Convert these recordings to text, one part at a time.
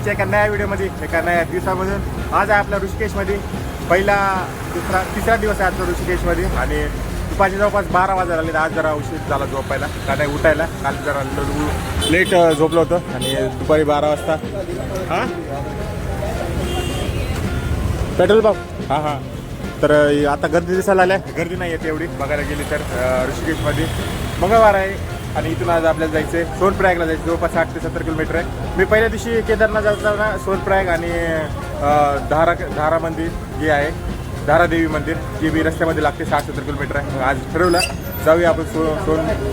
आजच्या एका नव्या व्हिडिओमध्ये एका नव्या दिवसामधून आज आहे आपला ऋषिकेशमध्ये तिसरा दिवस आहे आजचा ऋषिकेशमध्ये आणि दुपारच्या जवळपास 12 वाजता आले. आज जरा उशीर झाला झोपायला का नाही उठायला. काल जरा लेट झोपलं होतं आणि दुपारी 12 वाजता हां पेट्रोल पंप हां तर आता गर्दी दिसायला आल्या. गर्दी नाही येते एवढी बघायला गेली तर ऋषिकेशमध्ये मंगळवार आहे आणि इथून आज आपल्याला जायचं आहे सोनप्रयागला जायचं. जवळपास 60 ते 70 किलोमीटर आहे. मी पहिल्या दिवशी केदारनाथ जाताना सोनप्रयाग आणि धारा मंदिर जे आहे धारादेवी मंदिर जे बी रस्त्यामध्ये लागते 60-70 किलोमीटर आहे. मग आज ठरवलं जाऊया आपण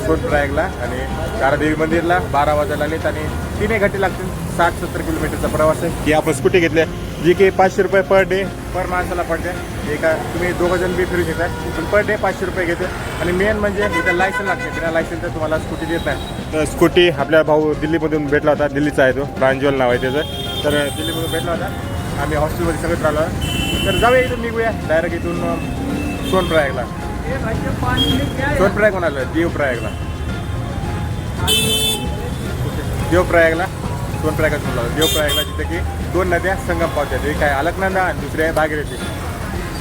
सोनप्रयागला आणि धारादेवी मंदिरला 12 वाजायला आलेत आणि 3 घंटे लागतील. 60-70 किलोमीटरचा प्रवास आहे. ही आपण स्कूटी घेतली जी की 500 रुपये पर डे पर माणसाला पडते. एका तुम्ही 2 जण बी फिरू शकता पण पर डे 500 रुपये घेते. आणि मेन म्हणजे इथं लायसन लागते. बिना लायसनचं तुम्हाला स्कूटी देत नाही. तर स्कूटी आपल्या भाऊ दिल्लीमधून भेटला होता. दिल्लीचा आहे तो प्रांजल नाव आहे त्याचं. तर दिल्लीमधून भेटला होता. आम्ही हॉस्टेलमध्ये सगळं राहिलो. तर जाऊया इथून निघूया डायरेक्ट इथून सोनप्रयागला. सोनप्रयाग म्हणाला देवप्रयागला सोनप्रयागच म्हणलं देवप्रयागला जिथे की 2 नद्या संगम पावतात. एक आहे अलकनंदा आणि दुसरी आहे भागीरथी.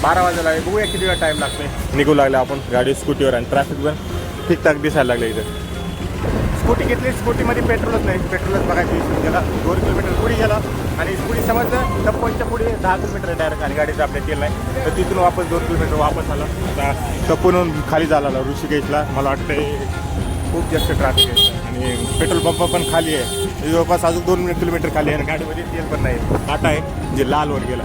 12 वाजायला आहे. बघूया किती वेळा टाईम लागते. निघू लागला आपण गाडी स्कूटीवर आणि ट्रॅफिक पण ठीकठाक दिसायला लागलं इथं. स्कूटी घेतली स्कूटीमध्ये पेट्रोलच नाही. पेट्रोलच बघायची गेला 2 किलोमीटर पुढे गेला आणि पुढे समजलं टप्पोच्या पुढे 10 किलोमीटर डायरेक्ट आणि गाडीचं आपल्या केलं नाही. तर तिथून वापस 2 किलोमीटर वापस आला. आता टप्पून खाली झाला ऋषिकेशला. मला वाटतं खूप जास्त ट्रॅफिक आहे आणि पेट्रोल पंप पण खाली आहे. जवळपास अजून 2 किलोमीटर खाली आहे आणि गाडीमध्ये तेल पण नाही. टाटा आहे जे लालवर गेला.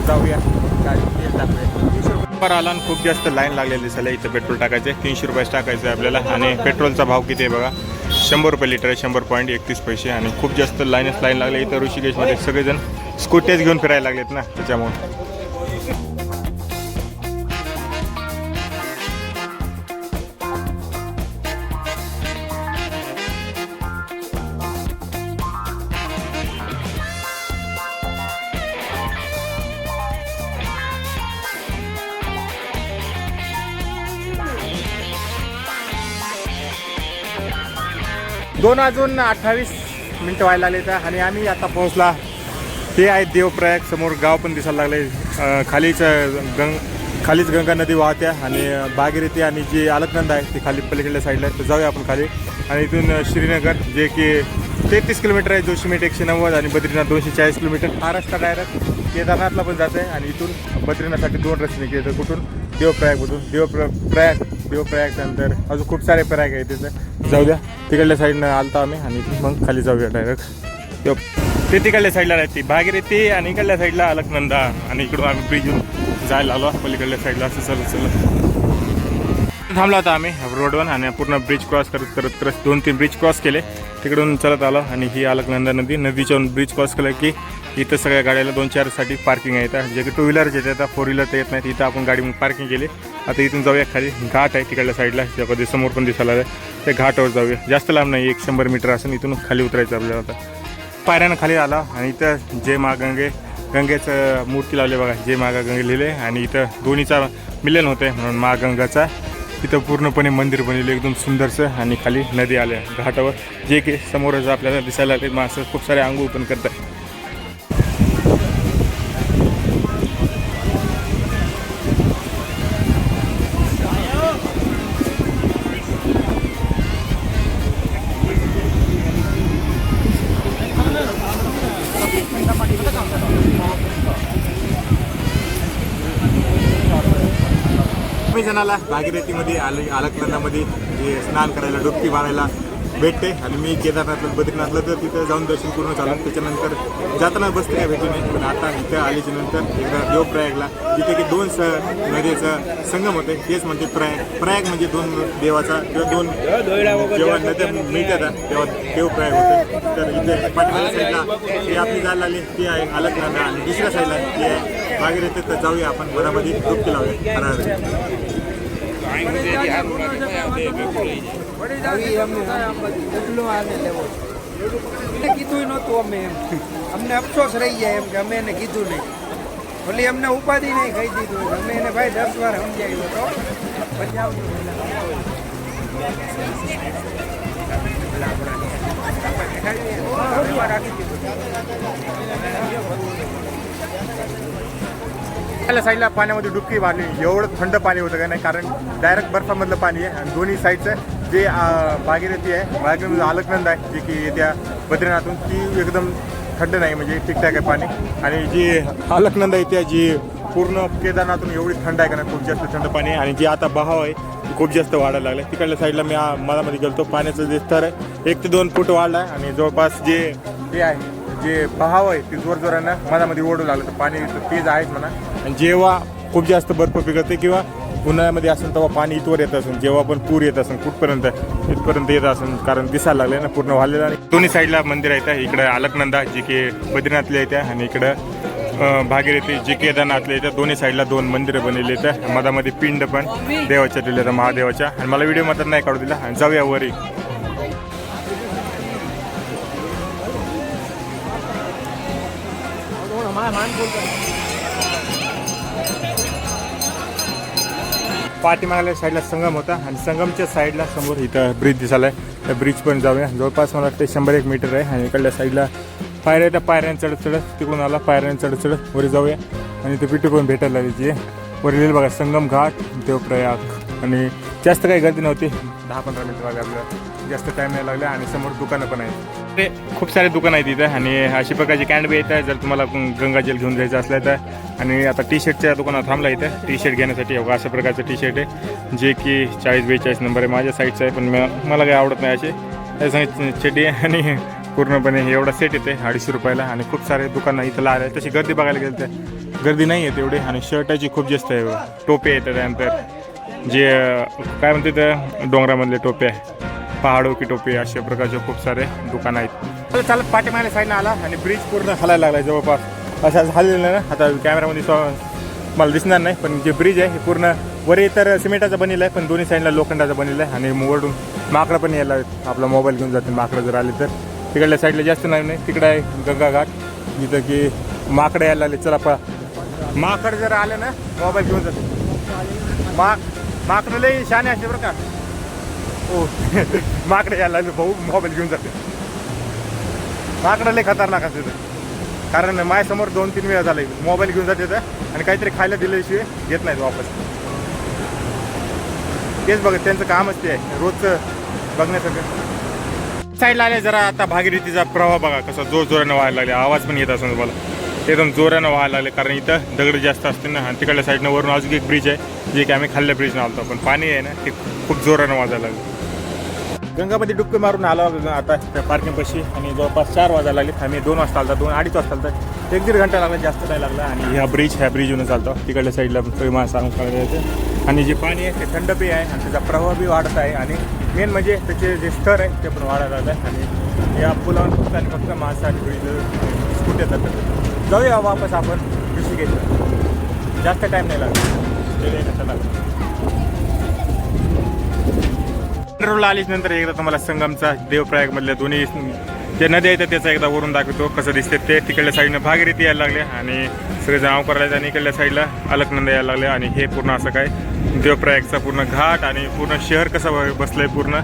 जाऊया गाडी तेल टाकूया. 300 रुपये आला आणि खूप जास्त लाईन लागलेली दिसायला इथं पेट्रोल टाकायचं आहे. 300 रुपये टाकायचं आहे आपल्याला आणि पेट्रोलचा भाव किती आहे बघा 100 रुपये लिटर आहे. 100.31 पैसे आणि खूप जास्त लाईन लागले इथं ऋषिकेशमध्ये. सगळेजण स्कूटीज घेऊन फिरायला लागलेत ना त्याच्यामुळे. दोन वाजून 28 मिनटं व्हायला लागले तर आणि आम्ही आता पोहोचला. ते आहे देवप्रयाग. समोर गाव पण दिसायला लागले. खालीच गंगा नदी वाहत्या आणि भागीरथी आणि जी अलकनंदा आहे ती खाली पलीकडल्या साईडला आहे. तर जाऊया आपण खाली आणि इथून श्रीनगर जे की 33 किलोमीटर आहे. जोशीमेठ 190 आणि बद्रीनाथ 240 किलोमीटर. हा रस्ता डायरेक्ट केदारनाथला पण जात आहे आणि इथून बद्रीनाथसाठी 2 रस्ते निघले. तर कुठून देवप्रयागमधून देवप्रयाग नंतर अजून खूप सारे प्रयाग आहे तिथं. जाऊ द्या तिकडल्या साईडनं आलता आम्ही आणि मग खाली जाऊया डायरेक्ट. ते तिकडल्या साईडला राहते भागीरथी आणि इकडल्या साईडला अलकनंदा आणि इकडून आम्ही ब्रिजून जायला आलो पलीकडल्या साईडला. असं चलत थांबला होता आम्ही रोडवर आणि पूर्ण ब्रिज क्रॉस करत 2-3 ब्रिज क्रॉस केले. तिकडून चलत आलो आणि ही अलकनंदा नदीच्या ब्रिज क्रॉस केलं की इथं सगळ्या गाड्याला 2-4 साठी पार्किंग आहे. इथं जे की 2 व्हीलर येतात 4 व्हीलर तर येत नाहीत. इथं आपण गाडी पार्किंग केली. आता इथून जाऊया खाली. घाट आहे तिकडल्या साईडला त्या कधी समोर पण दिसायला आहे. ते घाटावर जाऊया. जास्त लांब नाही 100 मीटर असून इथून खाली उतरायचं आपल्याला. आता पायऱ्यानं खाली आला आणि इथं जय गंगेचं मूर्ती लावले बघा. जय गंगे लिहिले आणि इथं दोन्हीचा मिलन होतं म्हणून गंगाचा इथं पूर्णपणे मंदिर बनलेलं एकदम सुंदरसं आणि खाली नदी आल्या घाटावर जे की समोरच आपल्याला दिसायला लागते. माणसं खूप सारे आंघोळ पण करतात. जणाला भागीरथीमध्ये अलकनंदामध्ये जे स्नान करायला डुबकी मारायला भेटते आणि मी केदारनाथला बद्रीनाथला तर तिथं जाऊन दर्शन पूर्ण झालं. त्याच्यानंतर जाताना बसते काय भेटली नाही पण आता इथं आल्याच्या नंतर एकदा देवप्रयागला जिथे की 2 नद्याचा संगम होते. तेच म्हणते प्रयाग म्हणजे 2 देवाचा किंवा 2 जेव्हा नद्या मिळतात तेव्हा देवप्रयाग होते. तर इथे पाठीमागच्या साईडला हे आपली जायला आली ती आहे अलकनंदा आणि दुसऱ्या साईडला ती आहे भागीरथी. तर जाऊया आपण वरामध्ये डुबकी लावूया. કીધું નહોતું અમને અફસોસ રહી જાય એમ કે અમે એને કીધું નહીં. ભલે અમને ઉપાધિ નહીં કહી દીધું. અમે એને ભાઈ 10 વાર સમજાવ્યો હતો. પછી त्या साईडला पाण्यामध्ये डुबकी मारली, एवढं थंड पाणी होतं का नाही, कारण डायरेक्ट बर्फामधलं पाणी आहे. आणि दोन्ही साईडचं जे भागीरथी आहे, भागीरथी अलकनंद आहे, जे की येत्या बद्रीनाथून, ती एकदम थंड नाही, म्हणजे ठीकठाक आहे पाणी. आणि जी अलकनंद आहे त्या जी पूर्ण केदारनाथून एवढी थंड आहे का नाही, खूप जास्त थंड पाणी आहे. आणि जी आता बहाव आहे खूप जास्त वाढायला लागला. तिकडल्या साईडला मी मधामध्ये गेलो, पाण्याचं जे स्तर आहे 1 ते 2 फूट वाढला आहे. आणि जवळपास जे आहे जे बहाव आहे ते जोरजोरानं मधामध्ये ओढू लागलं, तर पाणी तेज आहेच म्हणा. आणि जेव्हा खूप जास्त बर्फ पिघळते किंवा उन्हाळ्यामध्ये असेल तेव्हा पाणी इथवर येत असेल, जेव्हा पण पूर येत असेल कुठपर्यंत इथपर्यंत येत असेल, कारण दिसायला लागले ना पूर्ण वाढलेलं. आणि दोन्ही साईडला मंदिर आहेत, इकडं अलकनंदा जी की बद्रीनाथला येते आणि इकडं भागीरथी जी केदारनाथला येते. दोन्ही साईडला 2 मंदिरं बनलेली आहेत, मधामध्ये पिंड पण देवाच्या दिले तर महादेवाच्या. आणि मला व्हिडिओ मधून नाही काढू दिला. आणि जाऊया वरी. पाठीमागल्या साईडला संगम होता आणि संगमच्या साईडला समोर इथं ब्रिज दिसायला आहे. त्या ब्रिज पण जाऊया. जवळपास मला वाटतं 100-1 मीटर आहे. आणि इकडल्या साईडला पायऱ्या, त्या पायऱ्यानं चढत चढत तिकडून आला, पायऱ्यानं चढत चढत वरी जाऊया. आणि ते पिटू पण भेटायला लागली आहे. वरी लिहिलं बघा संगम घाट देवप्रयाग. आणि जास्त काही गर्दी नव्हती, 10-15 मिनिटं लागले आपल्याला, जास्त टाईम नाही लागला. आणि समोर दुकानं पण आहेत, ते खूप सारे दुकानं आहेत इथं. आणि अशी प्रकारची कॅन्ड येत आहे जर तुम्हाला गंगाजल घेऊन जायचं असलं तर. आणि आता टी शर्टच्या दुकानात थांबला इथं टी शर्ट घेण्यासाठी. अशा प्रकारचं टी शर्ट आहे जे की 40-42 नंबर आहे, माझ्या साईजचं आहे, पण मला काही आवडत नाही असे. त्यासाठी चड्डी आहे आणि पूर्णपणे एवढा सेट येते 250 रुपयाला. आणि खूप सारे दुकानं इथं लागले आहे. तशी गर्दी बघायला गेलं तर गर्दी नाही आहे तेवढी. आणि शर्टाची खूप जास्त आहे, टोपे येतात, त्यानंतर जे काय म्हणते तर डोंगरामधले टोपे आहे, पहाडो की टोपे, अशा प्रकारचे खूप सारे दुकानं आहेत. चालत पाठीमागल्या साईडनं आला आणि ब्रिज पूर्ण हलायला लागला जवळपास, असं हललेलं ना. आता कॅमेरामध्ये मला दिसणार नाही, पण जे ब्रिज आहे हे पूर्ण वरी तर सिमेंटाचा बनलेला आहे, पण दोन्ही साईडला लोखंडाचा बनलेला आहे. आणि वरून माकडं पण यायला आपला मोबाईल घेऊन जाते माकडं जर आले तर. तिकडल्या साईडला जास्त नाही, तिकडं आहे गंगा घाट, जिथं की माकडं यायला लागले. चला माकड जर आलं ना मोबाईल घेऊन जाते. माकडं लई शाने असते बरं का. हो माकडे यायला लागले भाऊ, मोबाईल घेऊन जाते. माकडं लई खतरनाक असते, कारण माझ्यासमोर 2-3 वेळा झाले मोबाईल घेऊन जाते आणि काहीतरी खायला दिल्याशिवाय घेत नाहीत वापस. तेच बघा त्यांचं कामच ते आहे रोजचं बघण्यासारखं. साईडला आले जरा आता भागीरथीचा प्रवाह बघा कसा जोरानं व्हायला लागले, आवाज पण येत असेल तुम्हाला, एकदम जोरानं व्हायला लागले, कारण इथं दगड जास्त असते ना. आणि तिकडल्या साईडनं वरून अजून एक ब्रिज आहे जे की आम्ही खाल्ल्या ब्रिजनं आलतो, पण पाणी आहे ना ते खूप जोरानं वाजायला लागलं. गंगामध्ये डुबकी मारून आलो आता त्या पार्किंगपाशी. आणि जवळपास 4 वाजायला लागले. आम्ही 2 वाजता आलता, 2-2:30 वाजता आलता, 1-1.5 घंटा लागला, जास्त नाही लागला. आणि ह्या ब्रिजवरून चालतो, तिकडल्या साईडला मला सांगून करायचं. आणि जे पाणी आहे ते थंड पेय आहे आणि त्याचा प्रवाह बी वाढत आहे. आणि मेन म्हणजे त्याचे जे स्तर आहे ते पण वाढायला लागलं आहे. आणि या पुलावर फक्त माणसं आणि स्कूट येतात. जाऊया वापस आपण ऋषिकेशला, जास्त टाईम नाही लागला. रोडला आलीच नंतर एकदा तुम्हाला संगमचा देवप्रयागमधल्या दोन्ही जे नद्या येतात त्याचा एकदा वरून दाखवतो कसं दिसते ते. तिकडल्या साईडनं भागीरथी यायला लागले आणि सगळेजण नाव करायचं. आणि इकडल्या साईडला अलकनंदा यायला लागले. आणि हे पूर्ण असं काय देवप्रयागचा पूर्ण घाट आणि पूर्ण शहर कसं बसलंय पूर्ण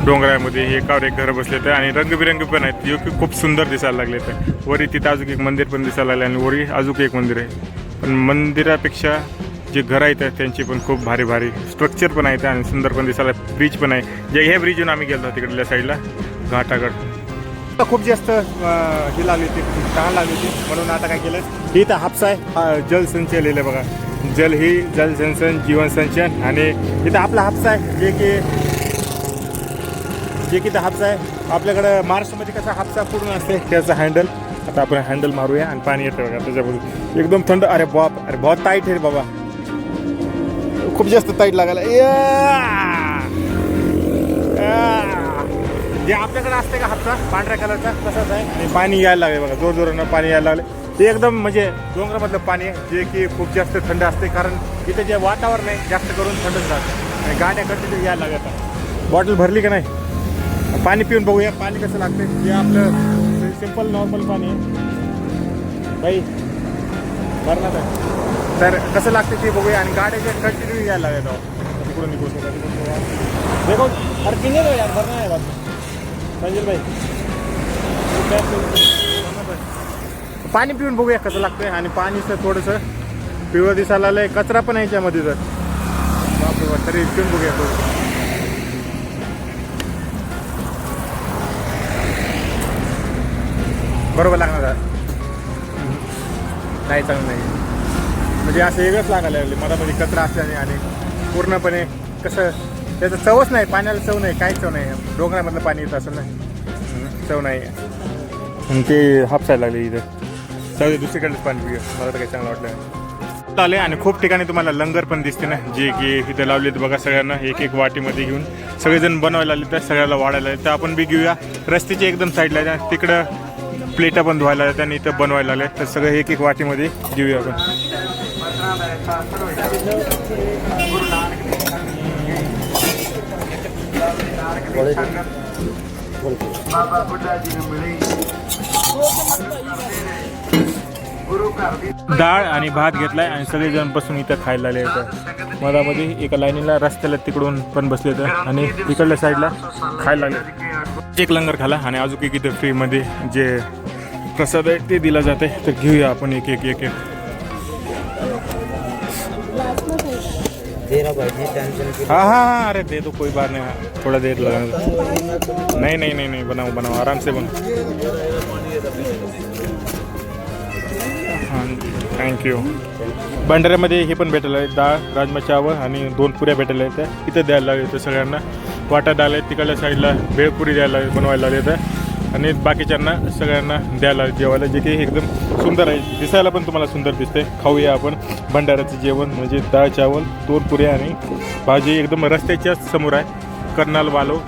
डोंगरामध्ये, एकावर एक घर बसले तर. आणि रंगबिरंगी पण आहेत, जे की खूप सुंदर दिसायला लागले. तर वरी तिथं अजून एक मंदिर पण दिसायला लागले आणि वरी अजून एक मंदिर आहे. पण मंदिरापेक्षा जे घर आहेत त्यांची पण खूप भारी भारी स्ट्रक्चर पण आहेत आणि सुंदर पण दिसायला. ब्रिज पण आहे, जे हे ब्रिजवरून आम्ही गेलो तिकडल्या साईडला घाटागड. खूप जास्त ही लागली होती, तहान लागली होती, म्हणून आता काय केलं ही तर हापसा आहे, जलसंचय लिहिलं बघा, जल ही जलसंचन जीवन संचयन. आणि इथं आपला हापसा आहे जे की हापसा आहे आपल्याकडं महाराष्ट्रामध्ये कसा हापसा पूर्ण असते त्याचं हँडल. आता आपण हँडल मारूया आणि पाणी येतं बघा त्याच्यामध्ये एकदम थंड. अरे बाप, अरे बहुत टाईट आहे बाबा, खूप जास्त टाईट लागायला. जे आपल्याकडे असते का हापसा पांढऱ्या कलरचा तसाच आहे. आणि पाणी यायला लागले बघा, जोरजोरानं पाणी यायला लागले. ते एकदम म्हणजे डोंगरामधलं पाणी आहे जे की खूप जास्त थंड असते, कारण इथे जे वातावरण आहे जास्त करून थंडच राहतं. आणि गाड्या कंटिन्यू यायला लागतात. बॉटल भरली का नाही, पाणी पिऊन बघूया पाणी कसं लागते. जे आपलं सिंपल नॉर्मल पाणी आहे बाई भरणार आहे तर कसं लागते ते बघूया. आणि गाड्या जे कंटिन्यू यायला लागतात तिकडून निघून देखो. अरे किती यार भरणार आहे बाबा संजय भाई. पाणी पिऊन बघूया कसं लागतंय. आणि पाणीचं थोडंसं पिवळं दिसायला आलंय, कचरा पण आहे याच्यामध्ये. तर बापरे बाप, तरी पिऊन बघूया थोडं. बरोबर लागणार आहे. नाही चांगलं नाही, म्हणजे असं वेगळंच लागायला लागले मधामध्ये कचरा असल्याने. आणि पूर्णपणे कसं त्याचं चवच नाही, पाण्याला चव नाही, काहीच चव नाही. डोंगरामधलं पाणी येत असेल ना, चव नाही. आणि ते हापसायला लागले इथं. चव दुसरीकडेच पाणी पिऊया, मला तर काही चांगलं वाटलं नाही. आले आणि खूप ठिकाणी तुम्हाला लंगर पण दिसते ना, जे की इथे लावले तर बघा. सगळ्यांना एक एक वाटीमध्ये घेऊन सगळेजण बनवायला आले, तर सगळ्याला वाढायला तर आपण बी घेऊया. रस्त्याच्या एकदम साईडला तिकडं प्लेटा पण धुवायला आल्या आणि इथं बनवायला आले, तर सगळं एक एक वाटीमध्ये घेऊया आपण. डाळ आणि भात घेतलाय आणि सगळेजण बसून इथं खायला आले होतं. मधामध्ये एका लाईनीला रस्त्याला तिकडून पण बसले होते आणि इकडल्या साईडला खायला लागले. एक लंगर खाला आणि अजून एक इथं फ्रीमध्ये जे प्रसाद आहे ते दिला जाते, तर घेऊया आपण एक एक एक एक. हाँ हाँ हाँ, अरे दे दो, कोई बात नहीं, थोड़ा देर लगा. नहीं नहीं नहीं नहीं, बनाओ बनाओ, आराम से बनाओ. हां, थँक्यू. भंडाऱ्यामध्ये हे पण भेटलं आहे, डाळ, राजमा चावल आणि 2 पुऱ्या भेटल्या आहेत. त्या इथं द्यायला लागले तर सगळ्यांना. वाटा डाळ आहे, तिकडल्या साईडला भेळपुरी द्यायला बनवायला लागले तर. आणि बाकीच्यांना सगळ्यांना द्यायला जेवायला, जे की एकदम सुंदर आहे, दिसायला पण तुम्हाला सुंदर दिसते. खाऊया आपण भंडाऱ्याचं जेवण, म्हणजे डाळ चावल, 2 पुऱ्या आणि भाजी. एकदम रस्त्याच्याच समोर आहे. कर्नाल वालो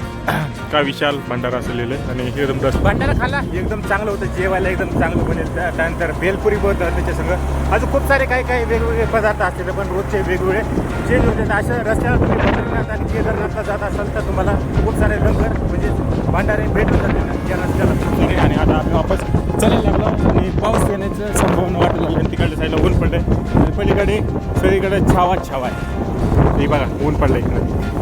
का विशाल भंडारा असलेलं आहे. आणि एकदम भंडारा खाला, एकदम चांगलं होतं, जेवायला एकदम चांगलं बनेल. त्यानंतर भेलपुरी पण त्याच्या सगळं अजून खूप सारे काही वेगवेगळे पदार्थ असतील, पण रोजचे वेगवेगळे चेंज होते. अशा रस्त्यावर तुम्ही बद्रीनाथ आणि केदारनाथला जात असाल तर तुम्हाला खूप सारे लंगर म्हणजे भंडारे भेटून जाते या रस्त्याला. आणि आता आम्ही वापस चालायला लागलो आणि पाऊस येण्याचं संभावना वाटू लागली. आणि तिकडल्या साईडला ऊन पडलं आहे आणि पलीकडे सगळीकडे छावा आहे. हे बघा ऊन पडलं इकडे.